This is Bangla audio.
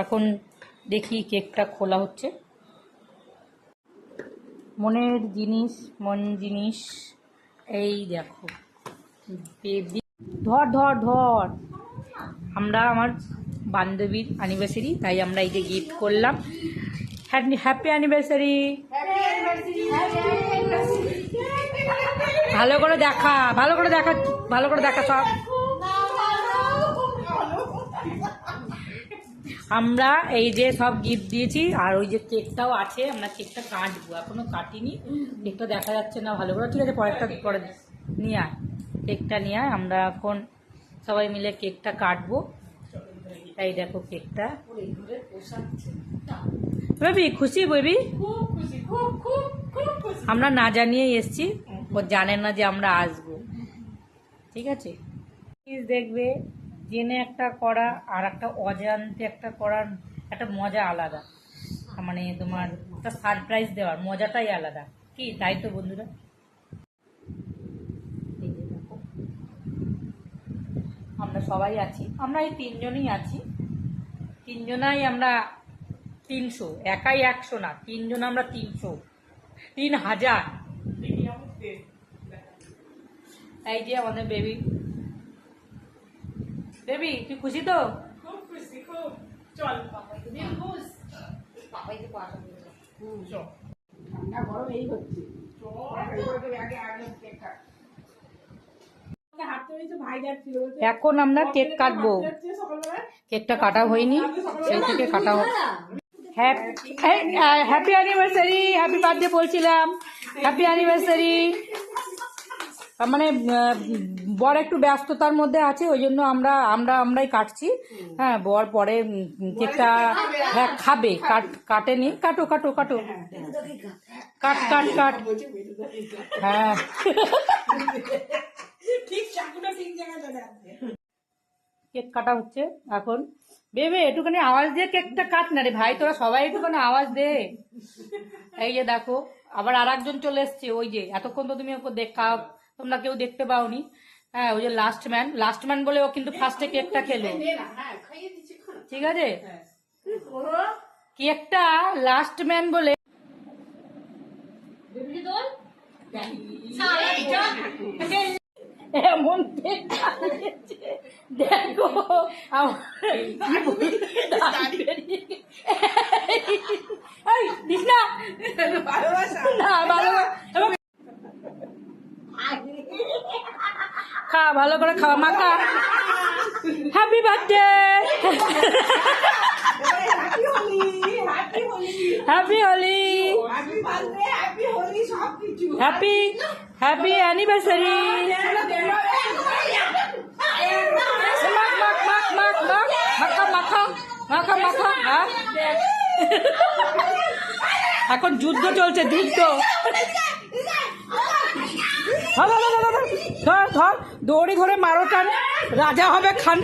এখন দেখি কেকটা খোলা হচ্ছে। মনের জিনিস, মন জিনিস, এই দেখো বেবি। ধর ধর ধর। আমরা আমার বান্ধবীর অ্যানিভার্সারি, তাই আমরা এই যে গিফট করলাম। Happy anniversary. ভালো করে দেখা, ভালো করে দেখা, ভালো করে দেখা সব। আমরা এই যে সব গিফট দিয়েছি, আর ওই যে কেকটাও আছে। আমরা কেকটা কাটবো, এখনো কাটিনি। কেকটা দেখা যাচ্ছে না ভালো করে। ঠিক আছে, পরেরটা পরে নিয়ে আয়, কেকটা নিয়ে আয়। আমরা এখন সবাই মিলে কেকটা কাটবো। তাই দেখো কেকটা। বেবি খুশি? বেবি আমরা না জানিয়েই এসছি, ও জানে না যে আমরা আসবো। ঠিক আছে, দেখবে জেনে একটা করা আর একটা অজান্তে একটা করার একটা মজা আলাদা। মানে তোমার একটা সারপ্রাইজ দেওয়ার মজাটাই আলাদা, কি তাই তো বন্ধুরা? আমরা সবাই আছি, আমরা এই তিনজনই আছি। তিনজনাই আমরা 300, একাই 100 না, তিনজন আমরা 300, 3000। এই যে আমাদের বেবি। বেবি তুই খুশি তো? খুব খুশি, খুব। চল ঠান্ডা গরম এই হচ্ছে। এখন আমরা কেক কাটবো। কেকটা কাটা হয়নি, সেই থেকে কাটা হবে। হ্যাপি অ্যানিভার্সারি, হ্যাপি বার্থডে বলছিলাম। Happy anniversary. মানে বর একটু ব্যস্ততার মধ্যে আছে, ওই জন্য আমরাই কাটছি। হ্যাঁ, বর পরে কেকটা খাবে। কাটেনি। কাটো কাটো কাটো, কাট কাট কাট। হ্যাঁ, কেক কাটা হচ্ছে এখন। বেবে একটুখানি আওয়াজ দিয়ে কেকটা কাট না রে ভাই, তোরা সবাই একটুখানি আওয়াজ দে। এই যে দেখো আবার আর একজন চলে এসছে। ওই যে এতক্ষণ তো তুমি ওকে তোমরা কেউ দেখতে পাওনি। হ্যাঁ, ওই যে লাস্ট ম্যান বলে ও কিন্তু ফার্স্টে কেকটা খেলো। ঠিক আছে, কেকটা লাস্ট ম্যান বলে। এমন দেখো দিস না, খা ভালো করে খাওয়া। মাকা happy birthday, happy Holi, happy happy anniversary. মাখা মাখা মাখা মাখা। হ্যাঁ, এখন যুদ্ধ চলছে, যুদ্ধ। ধর ধর, দৌড়ি ধরে মারো, টান রাজা হবে খান।